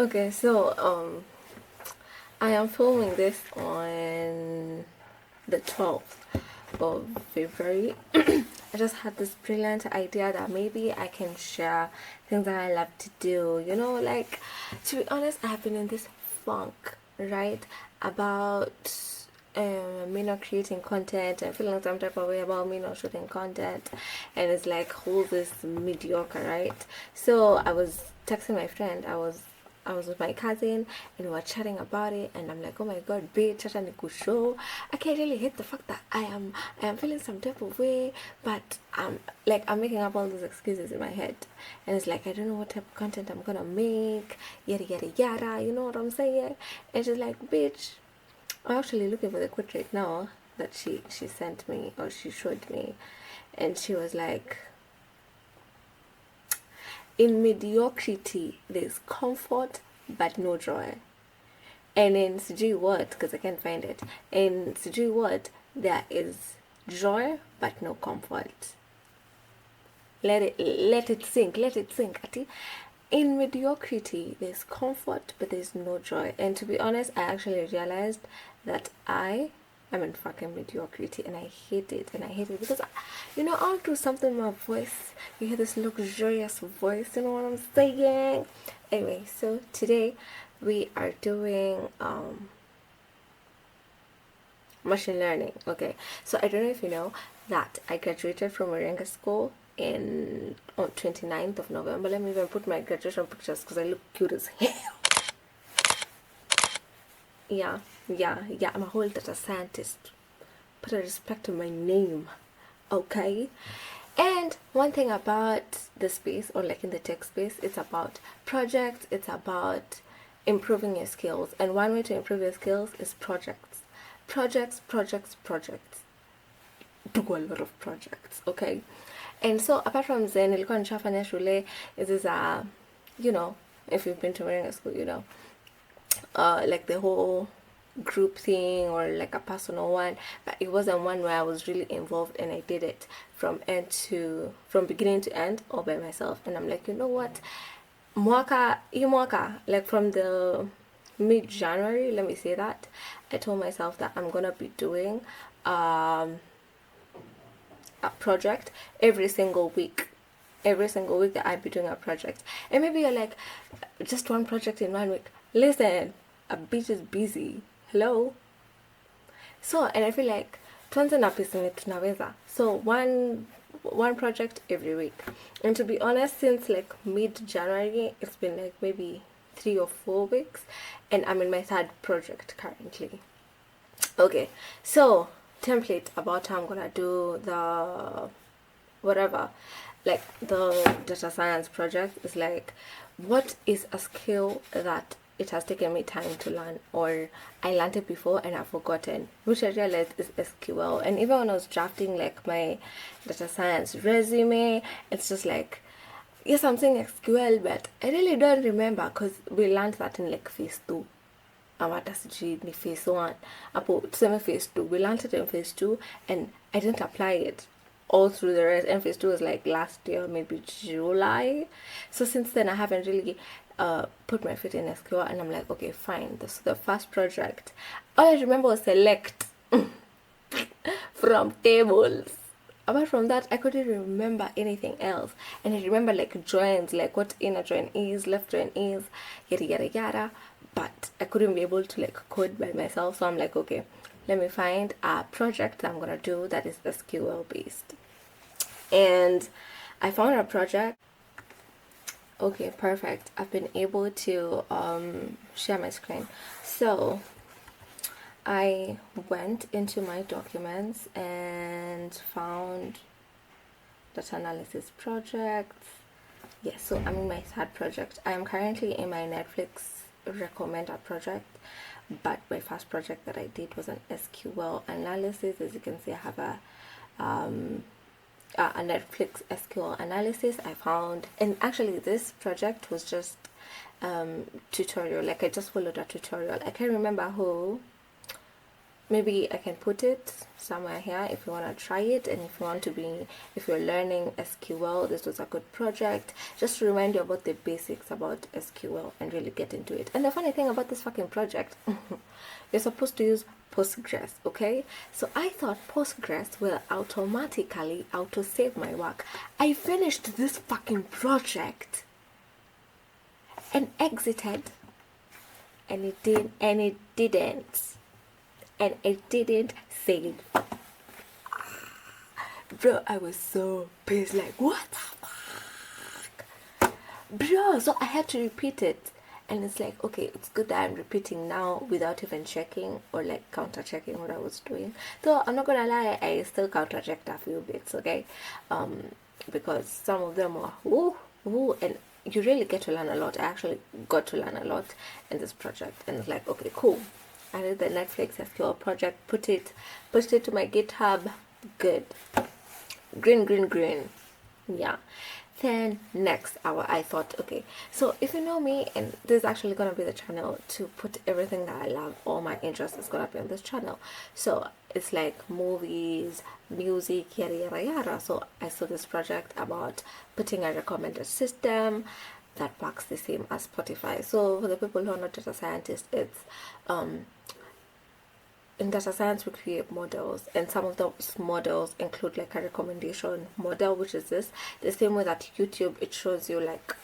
Okay, so I am filming this on the 12th of February. I just had this brilliant idea that maybe I can share things that I love to do. Like, to be honest, I have been in this funk, right? About me not creating content and feeling some type of way about me not shooting content, and it's like all this mediocre, right? So I was texting my friend. I was with my cousin and we were chatting about it, and I'm like, oh my god, babe, Chacha Niku show. I can't really hate the fact that I am feeling some type of way, but I'm making up all those excuses in my head. And it's like I don't know what type of content I'm gonna make, yada yada yada, you know what I'm saying? And she's like, bitch, I'm actually looking for the quote right now that she sent me, or she showed me, and she was like, in mediocrity there's comfort but no joy, and in sijui what, because I can't find it, in sijui what there is joy but no comfort. Let it sink ati. In mediocrity there's comfort but there's no joy. And to be honest, I actually realized that I'm in fucking mediocrity, and I hate it. And I hate it because I'll do something with my voice. You hear this luxurious voice, you know what I'm saying? Anyway, so today we are doing machine learning. Okay, so I don't know if you know that I graduated from Moringa school on 29th of November. Let me even put my graduation pictures because I look cute as hell. Yeah, I'm a whole data scientist. Put a respect to my name, okay? And one thing about the space, or like in the tech space, it's about projects, it's about improving your skills. And one way to improve your skills is projects. Projects. Do a lot of projects, okay? And so apart from Zen, nilikuwa nishafanya shule, is a, if you've been to Moringa school, like the whole group thing or like a personal one, but it wasn't one where I was really involved, and I did it from beginning to end all by myself. And I'm like, you know what, mwaka, like from the mid-January, let me say that, I told myself that I'm gonna be doing a project every single week that I'd be doing a project. And maybe you're like, just one project in 1 week. Listen, a bitch is busy. Hello. So, and I feel like tuanze na pesi tunaweza. So one project every week. And to be honest, since like mid-January, it's been like maybe 3 or 4 weeks, and I'm in my 3rd project currently. Okay, so template about how I'm gonna do the whatever, like the data science project is like, what is a skill that it has taken me time to learn, or I learned it before and I've forgotten, which I realized is SQL. And even when I was drafting like my data science resume, it's just like, yes, I'm saying SQL, but I really don't remember because we learned that in like phase 2. Hata sijui ni phase 1 hapo tuseme phase 2, we learned it in phase 2 and I didn't apply it all through the rest, and phase 2 was like last year, maybe July. So since then I haven't really put my foot in SQL, and I'm like, okay, fine, this is the first project. All I remember was select from tables. Apart from that, I couldn't remember anything else. And I remember like joins, like what inner join is, left join is, yada yada yada. But I couldn't be able to like code by myself. So I'm like, okay, let me find a project that I'm gonna do that is SQL based. And I found a project. Okay, perfect. I've been able to share my screen. So I went into my documents and found data analysis projects. Yes, so I'm in my 3rd project. I am currently in my Netflix recommended project, but my first project that I did was an SQL analysis. As you can see, I have a Netflix SQL analysis I found. And actually this project was just tutorial, like I just followed a tutorial. I can't remember who maybe I can put it somewhere here if you want to try it, and if you're learning SQL, this was a good project just to remind you about the basics about SQL and really get into it. And the funny thing about this fucking project, you're supposed to use Postgres, okay? So I thought Postgres will automatically auto-save my work. I finished this fucking project and exited, and it didn't save. Bro, I was so pissed, like, what the fuck? Bro, so I had to repeat it. And it's like, okay, it's good that I'm repeating now without even checking or like counter checking what I was doing. Though I'm not gonna lie, I still counter checked a few bits, okay? Because some of them were and you really get to learn a lot. I actually got to learn a lot in this project, and it's like, okay, cool. I did the Netflix SQL project, pushed it to my GitHub. Good. Green. Yeah. Then next hour I thought, okay, so if you know me, and this is actually gonna be the channel to put everything that I love, all my interest is gonna be on this channel. So it's like movies, music, yada. So I saw this project about putting a recommended system that works the same as Spotify. So for the people who are not data scientists, it's in data science we create models, and some of those models include like a recommendation model, which is the same way that YouTube, it shows you like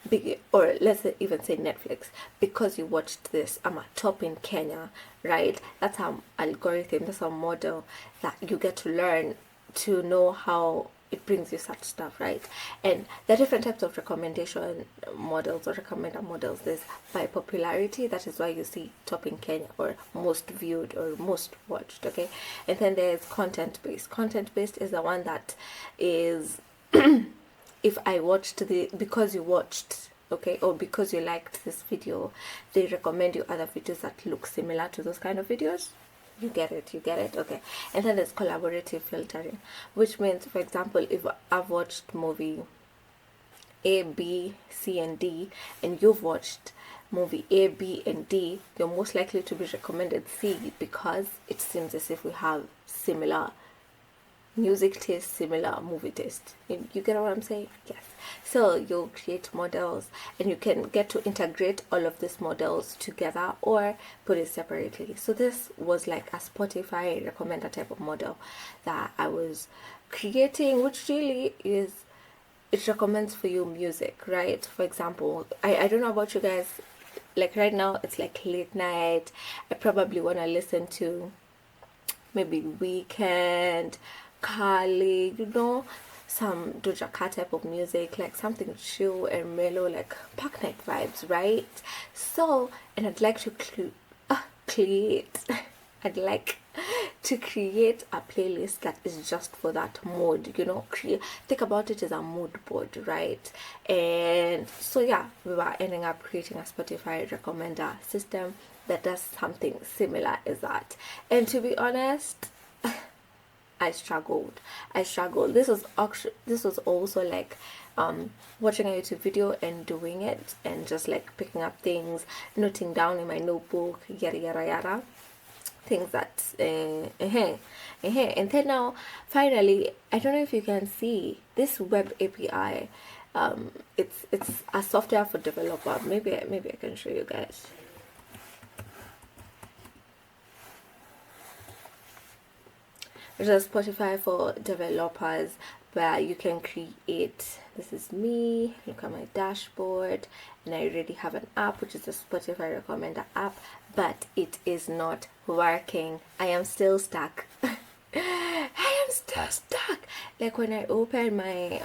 big, or let's even say Netflix, because you watched this, I'm a top in Kenya, right? That's an algorithm, that's a model that you get to learn to know how it brings you such stuff, right? And the different types of recommendation models or recommender models, there's by popularity, that is why you see top in Kenya or most viewed or most watched, okay? And then there's content based is the one that is if I watched because you watched, okay, or because you liked this video, they recommend you other videos that look similar to those kind of videos. You get it, okay. And then there's collaborative filtering, which means, for example, if I've watched movie A, B, C, and D, and you've watched movie A, B, and D, you're most likely to be recommended C, because it seems as if we have similar music taste, similar movie taste. You get what I'm saying? Yes. So you'll create models, and you can get to integrate all of these models together or put it separately. So this was like a Spotify recommender type of model that I was creating, which really is, it recommends for you music, right? For example, I don't know about you guys, like right now it's like late night, I probably want to listen to maybe Weekend, Carly, some Doja Cat type of music, like something chill and mellow, like park night vibes, right? So, and I'd like to create I'd like to create a playlist that is just for that mood, think about it as a mood board, right? And so yeah, we were ending up creating a Spotify recommender system that does something similar as that. And to be honest, I struggled. This was also like watching a YouTube video and doing it, and just like picking up things, noting down in my notebook, yada, things that and then now finally, I don't know if you can see this web API. It's a software for developer. Maybe I can show you guys. There's a Spotify for developers where you can create, this is me, look at my dashboard, and I already have an app, which is a Spotify recommender app, but it is not working. I am still stuck. Like when I open my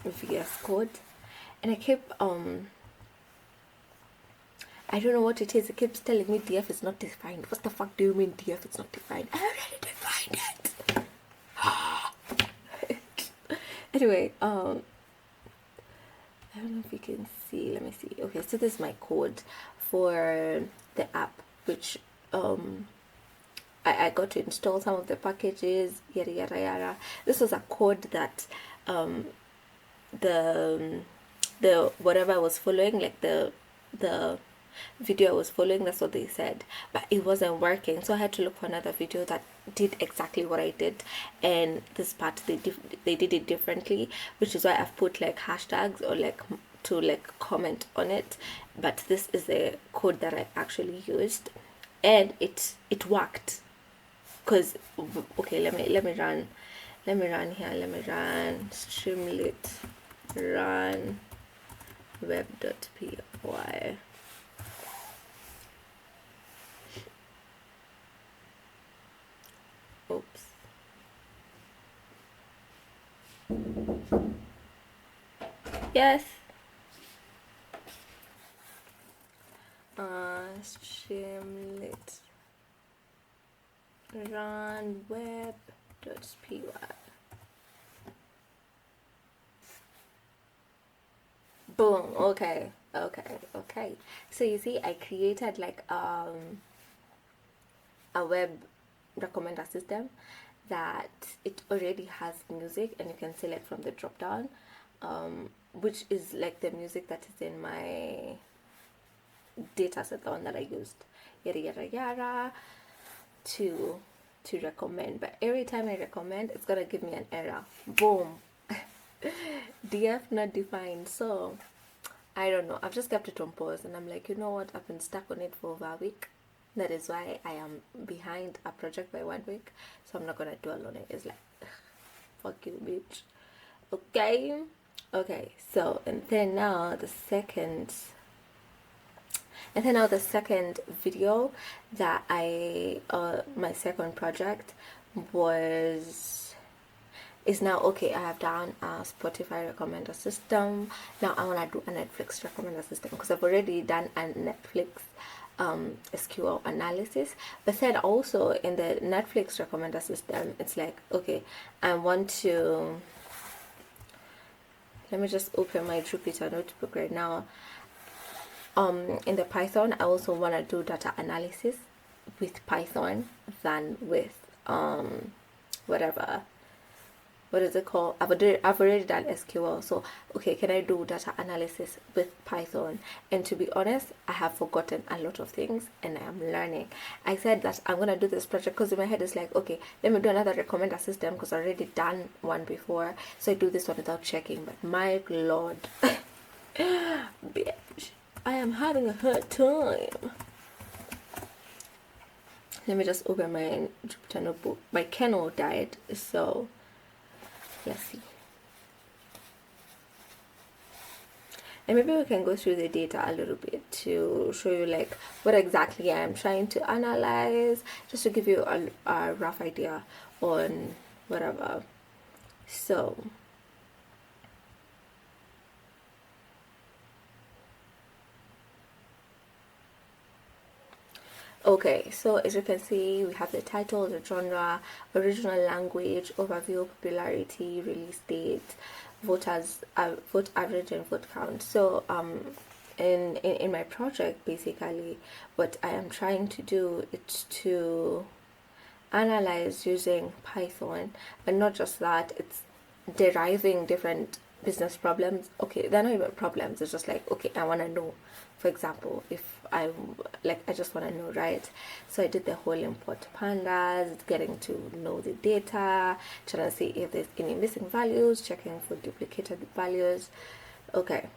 VS Code, and I keep I don't know what it is, it keeps telling me DF is not defined. What the fuck do you mean DF is not defined? I already defined it. Anyway, I don't know if you can see, let me see. Okay, so this is my code for the app, which I got to install some of the packages, yada. This was a code that the whatever I was following, like the video I was following, that's what they said, but it wasn't working, so I had to look for another video that did exactly what I did. And this part they did it differently, which is why I've put like hashtags or like to like comment on it. But this is the code that I actually used, and it worked. Because okay, let me run here, let me run streamlit run web.py. Oops. Yes. Streamlit run web.py. Boom. Okay. So you see, I created like a web recommender system that it already has music, and you can select from the drop down, which is like the music that is in my data set, the one that I used, yada yada yada, to recommend. But every time I recommend, it's gonna give me an error. Boom. DF not defined. So I don't know, I've just kept it on pause, and I'm like, you know what, I've been stuck on it for over a week. That is why I am behind a project by 1 week, so I'm not gonna dwell on it. It's like, fuck you, bitch. Okay, so and then now the second video that I my second project is now okay. I have done a Spotify recommender system. Now I want to do a Netflix recommender system, because I've already done a Netflix SQL analysis. But then also in the Netflix recommender system, it's like, okay, I want to, let me just open my Jupyter notebook right now. In the Python, I also want to do data analysis with Python than with whatever, what is it called? I've already done SQL. So okay, can I do data analysis with Python? And to be honest, I have forgotten a lot of things, and I am learning. I said that I'm gonna do this project because in my head it's like, okay, let me do another recommender system, because I already done one before, so I do this one without checking. But my lord, bitch, I am having a hard time. Let me just open my Jupyter notebook. My kennel died, so let's see. And maybe we can go through the data a little bit to show you like what exactly I'm trying to analyze, just to give you a rough idea on whatever. So okay, so as you can see, we have the title, the genre, original language, overview, popularity, release date, vote average, and vote count. So in my project, basically what I am trying to do is to analyze using Python, but not just that, it's deriving different business problems. Okay, they're not even problems, it's just like, okay, I want to know, for example, if I just want to know, right? So I did the whole import pandas, getting to know the data, trying to see if there's any missing values, checking for duplicated values. Okay,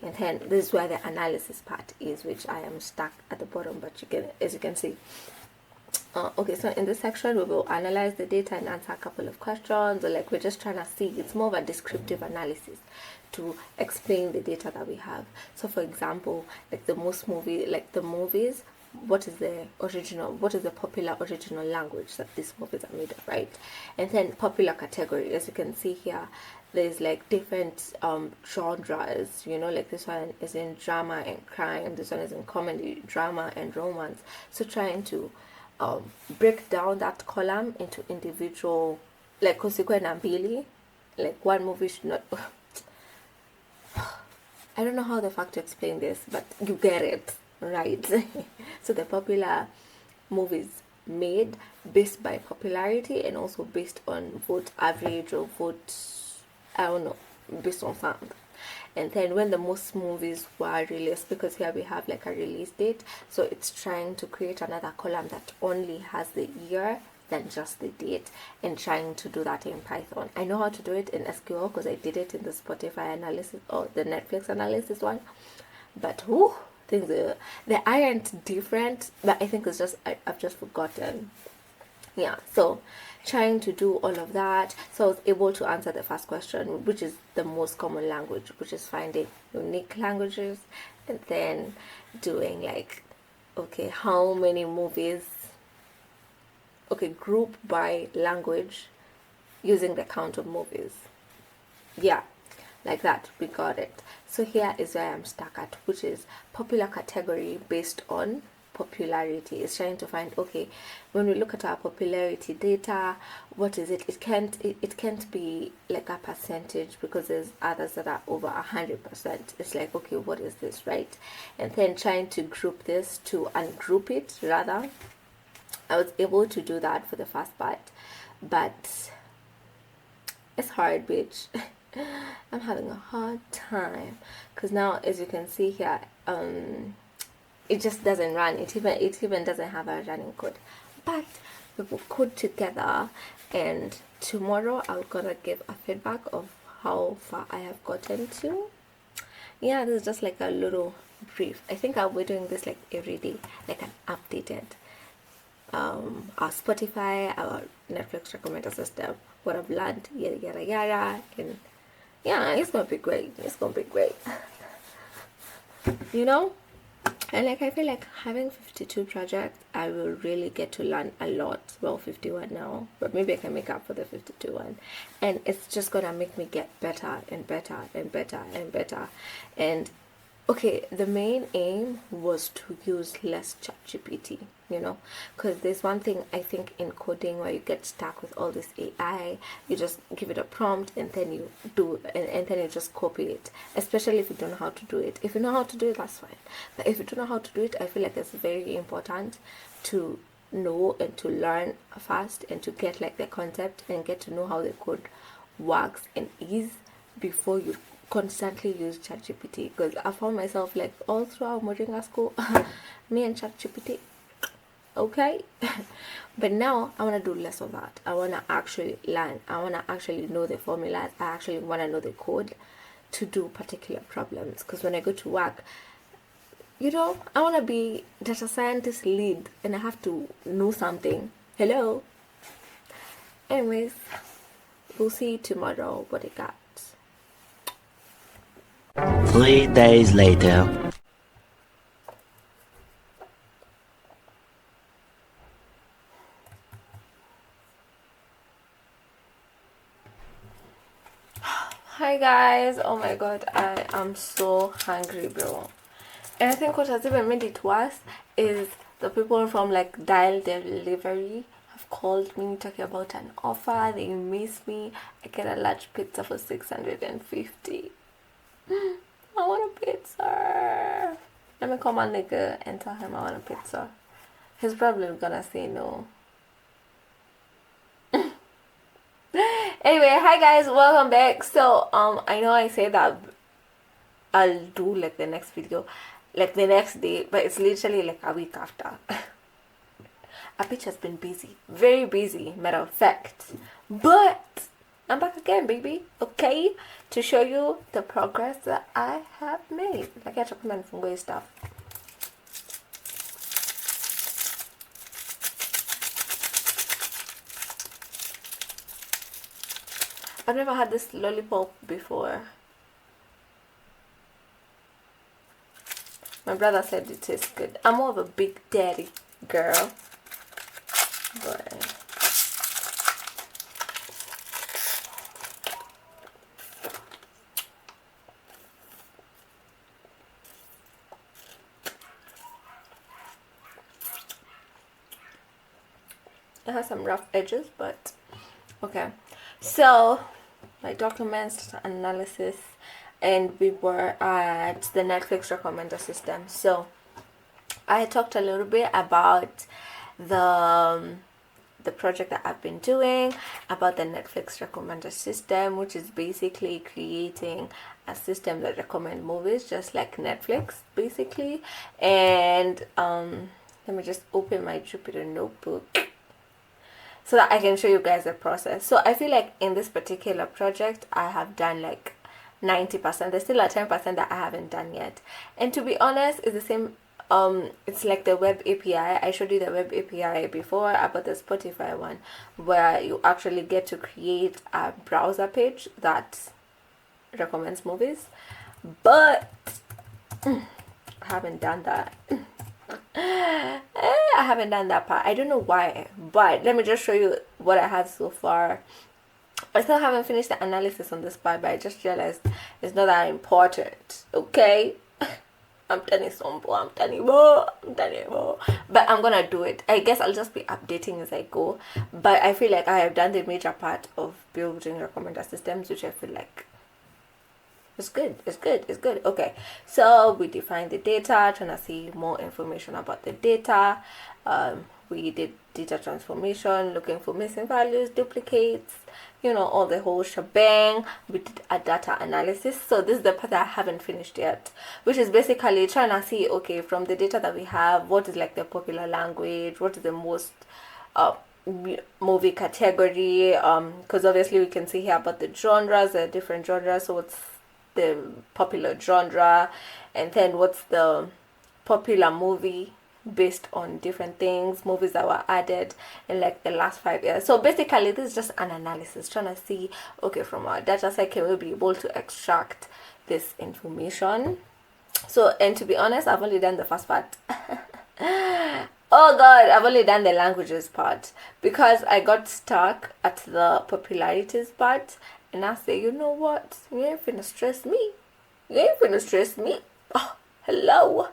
and then this is where the analysis part is, which I am stuck at the bottom, but as you can see. Okay, so in this section we will analyze the data and answer a couple of questions, or like we're just trying to see, it's more of a descriptive analysis to explain the data that we have. So for example, like the movies, what is the popular original language that these movies are made of, right? And then popular category, as you can see here, there's like different genres, you know, like this one is in drama and crime, this one is in comedy, drama, and romance. So trying to break down that column into individual, like consequent and Billy, like one movie should not I don't know how the fuck to explain this, but you get it, right? So the popular movies made based by popularity, and also based on vote average or vote, I don't know, based on something. and then when the most movies were released, because here we have like a release date, so it's trying to create another column that only has the year than just the date, and trying to do that in Python. I know how to do it in SQL because I did it in the Spotify analysis or the Netflix analysis one, but whoo, things they aren't different, but I think it's just I've just forgotten. Yeah, so trying to do all of that, so I was able to answer the first question, which is the most common language, which is finding unique languages, and then doing like, okay, how many movies, okay, group by language using the count of movies. Yeah, like that, we got it. So here is where I'm stuck at, which is popular category based on popularity. It's trying to find, okay, when we look at our popularity data, what is it? It can't be like a percentage, because there's others that are over 100%. It's like, okay, what is this, right? And then trying to group this to ungroup it rather. I was able to do that for the first part, but it's hard, bitch. I'm having a hard time because now, as you can see here, it just doesn't run. It even doesn't have a running code. But we will code together, and tomorrow I'm gonna give a feedback of how far I have gotten to. Yeah, this is just like a little brief. I think I'll be doing this like every day, like an updated our Spotify, our Netflix recommender system, what I've learned, yada yada yada, and yeah, it's gonna be great. It's gonna be great. You know? And like I feel like having 52 projects, I will really get to learn a lot. Well, 51 now, but maybe I can make up for the 52 one. And it's just gonna make me get better and better and better and better. And okay, the main aim was to use less ChatGPT, you know, because there's one thing I think in coding where you get stuck with all this AI. You just give it a prompt and then you do, and then you just copy it, especially if you don't know how to do it. If you know how to do it, that's fine, but if you don't know how to do it, I feel like it's very important to know and to learn fast and to get like the concept and get to know how the code works and is before you constantly use ChatGPT. Because I found myself like all throughout Moringa school, me and ChatGPT, okay. But now I want to do less of that. I want to actually learn. I want to actually know the formulas. I actually want to know the code to do particular problems, because when I go to work, you know, I want to be data scientist lead and I have to know something. Hello. Anyways, we'll see tomorrow what I got. 3 days later. Hi guys, oh my god, I am so hungry, bro. And I think what has even made it worse is the people from like Dial Delivery have called me talking about an offer. They miss me. I get a large pizza for 650. I want a pizza. Let me call my nigga and tell him I want a pizza. He's probably gonna say no. Anyway, hi guys, welcome back. So I know I said that I'll do like the next video like the next day, but it's literally like a week after. A bitch has been busy, very busy, matter of fact, but I'm back again, baby, okay, to show you the progress that I have made. Like I talk about from stuff. I've never had this lollipop before. My brother said it tastes good. I'm more of a big daddy girl, but it has some rough edges, but okay. So my documents analysis, and we were at the Netflix recommender system. So I talked a little bit about the the project that I've been doing about the Netflix recommender system, which is basically creating a system that recommends movies just like Netflix basically. And let me just open my Jupyter notebook so that I can show you guys the process. So I feel like in this particular project I have done like 90%. There's still a 10% that I haven't done yet, and to be honest, it's the same. It's like the web API. I showed you the web API before about the Spotify one, where you actually get to create a browser page that recommends movies, but I haven't done that. I haven't done that part. I don't know why, but let me just show you what I have so far. I still haven't finished the analysis on this part, but I just realized it's not that important. Okay, I'm telling you, but I'm gonna do it. I guess I'll just be updating as I go. But I feel like I have done the major part of building recommender systems, which I feel like it's good. Okay, so we defined the data, trying to see more information about the data. We did data transformation, looking for missing values, duplicates, all the whole shebang. We did a data analysis. So this is the part that I haven't finished yet, which is basically trying to see, okay, from the data that we have, what is like the popular language, what is the most movie category, because obviously we can see here about the genres, the different genres. So what's the popular genre, and then what's the popular movie based on different things, movies that were added in like the last 5 years. So basically this is just an analysis, trying to see, okay, from our data set can we be able to extract this information. So, and to be honest, I've only done the first part. Oh god, I've only done the languages part because I got stuck at the popularities part, and I say, you know what, you ain't finna stress me. Oh, hello.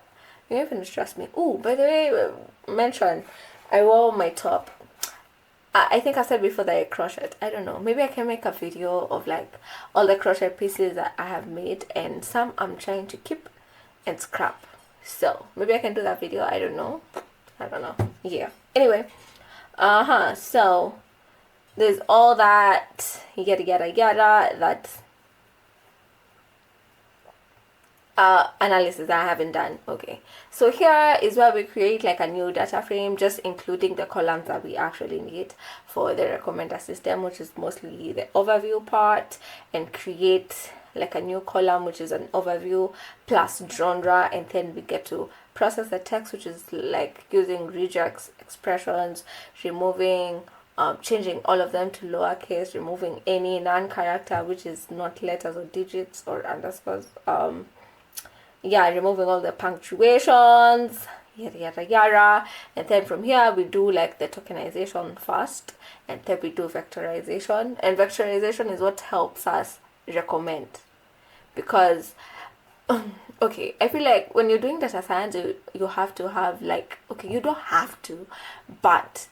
You ain't finna stress me. Oh, by the way, mention, I wore my top. I think I said before that I crochet. I don't know. Maybe I can make a video of like all the crochet pieces that I have made, and some I'm trying to keep and scrap. So maybe I can do that video. I don't know. Yeah. Anyway, so there's all that yada that analysis that I haven't done. Okay, so here is where we create like a new data frame, just including the columns that we actually need for the recommender system, which is mostly the overview part, and create like a new column which is an overview plus genre, and then we get to process the text, which is like using regex expressions, removing changing all of them to lowercase, removing any non-character which is not letters or digits or underscores, removing all the punctuations, yada, and then from here we do like the tokenization first, and then we do vectorization, and vectorization is what helps us recommend, because okay, I feel like when you're doing data science, you have to have like, okay, you don't have to, but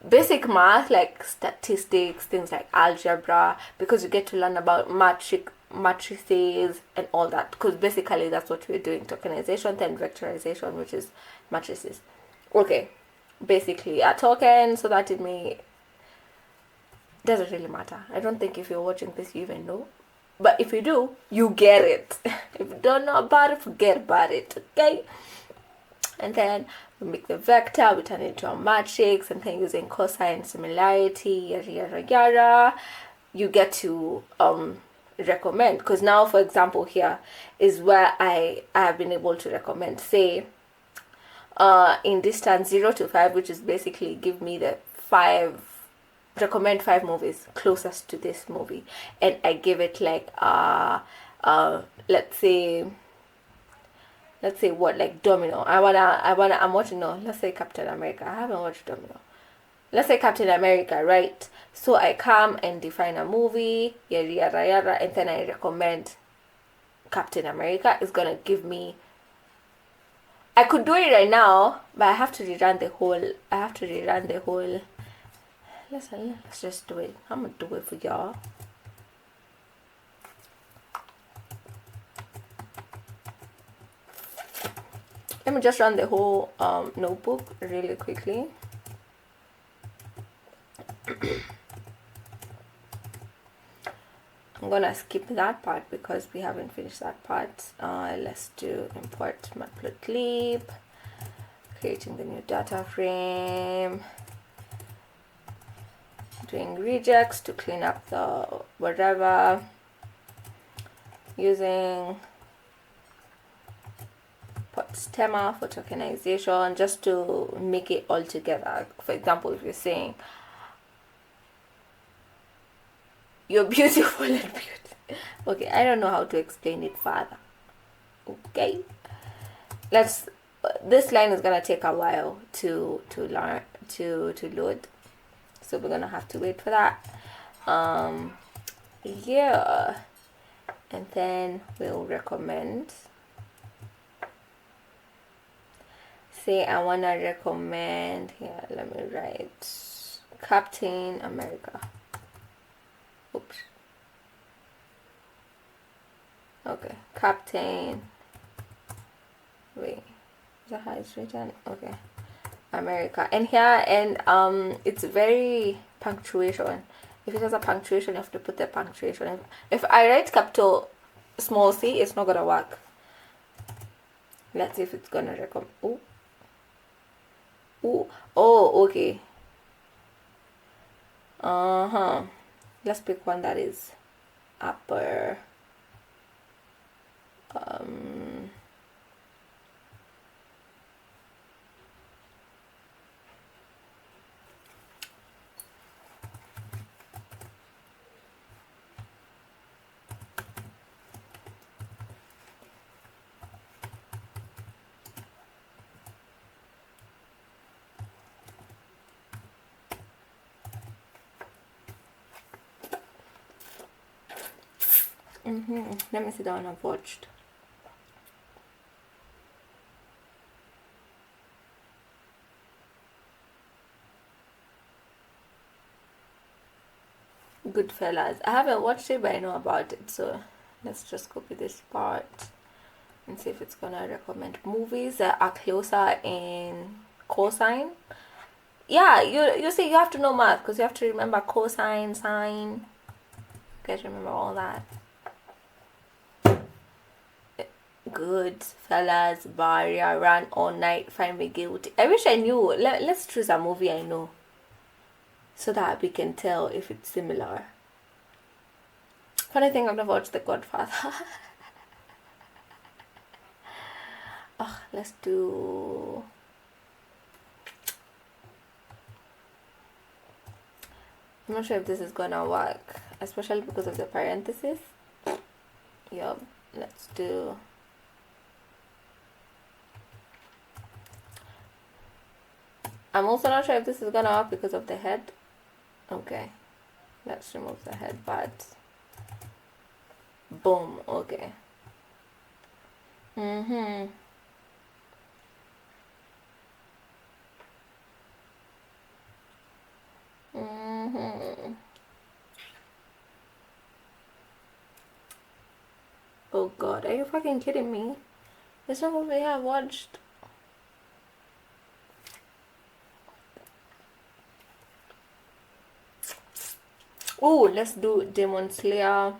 basic math like statistics, things like algebra, because you get to learn about matrices and all that, because basically that's what we're doing: tokenization, then vectorization, which is matrices. Okay, basically a token, so that it doesn't really matter. I don't think if you're watching this you even know, but if you do, you get it. If you don't know about it, forget about it. Okay, and then we make the vector, we turn it into a matrix, and then using cosine similarity, yada, you get to recommend. Because now, for example, here is where I have been able to recommend, say in distance 0 to 5, which is basically give me the recommend 5 movies closest to this movie, and I give it like let's say what, like Domino. I'm watching, no, let's say Captain America. I haven't watched Domino. Let's say Captain America, right? So I come and define a movie, yada, and then I recommend Captain America. It's gonna give me, I could do it right now, but I have to rerun the whole. Let's just do it. I'm gonna do it for y'all. Let me just run the whole notebook really quickly. I'm gonna skip that part because we haven't finished that part. Let's do import matplotlib, creating the new data frame, doing regex to clean up the whatever, using stemma for tokenization just to make it all together. For example, if you're saying you're beautiful and beautiful, okay, I don't know how to explain it further. Okay, let's this line is gonna take a while to learn to load, so we're gonna have to wait for that. Yeah, and then we'll recommend, say I wanna recommend here, let me write Captain America. Oops. Okay, Captain, wait, is that how it's written? Okay, America. And here, and it's very punctuation. If it has a punctuation, you have to put the punctuation. If I write capital small c, it's not gonna work. Let's see if it's gonna recommend. Oh, oh, okay. Let's pick one that is upper. Let me sit down and watched. Goodfellas. I haven't watched it, but I know about it. So let's just copy this part and see if it's gonna recommend movies that are closer in cosine. Yeah, you see, you have to know math because you have to remember cosine, sine. You guys remember all that. Good fellas, barrier, run all night, find me guilty. I wish I knew. Let's choose a movie I know so that we can tell if it's similar. Funny thing, I've never watched The Godfather. Oh, let's do. I'm not sure if this is gonna work, especially because of the parentheses. Yup, let's do. I'm also not sure if this is gonna work because of the head. Okay, let's remove the head part. Boom. Okay. Oh god, are you fucking kidding me? It's not what we have watched. Oh, let's do Demon Slayer.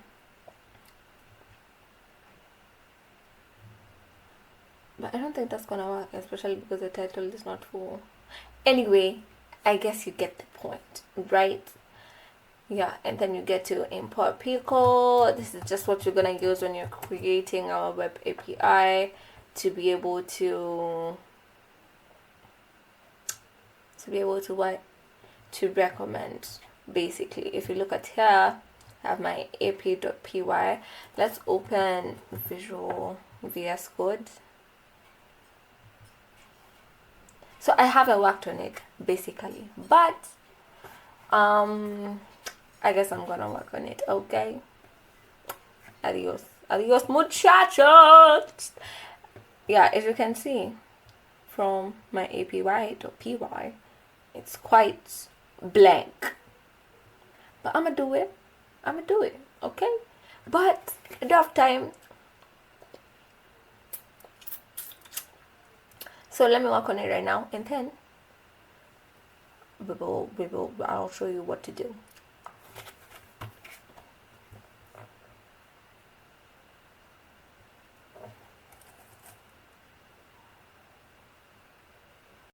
But I don't think that's gonna work, especially because the title is not full. Anyway, I guess you get the point, right? Yeah, and then you get to import Pico. This is just what you're gonna use when you're creating our web API to be able to what? To recommend. Basically, if you look at here, I have my ap.py. Let's open Visual VS Code. So I haven't worked on it basically, but I guess I'm gonna work on it. Okay, adios muchachos. Yeah, as you can see from my apy.py, it's quite blank, but I'm gonna do it. Okay, but I don't have time, so let me work on it right now, and then I'll show you what to do.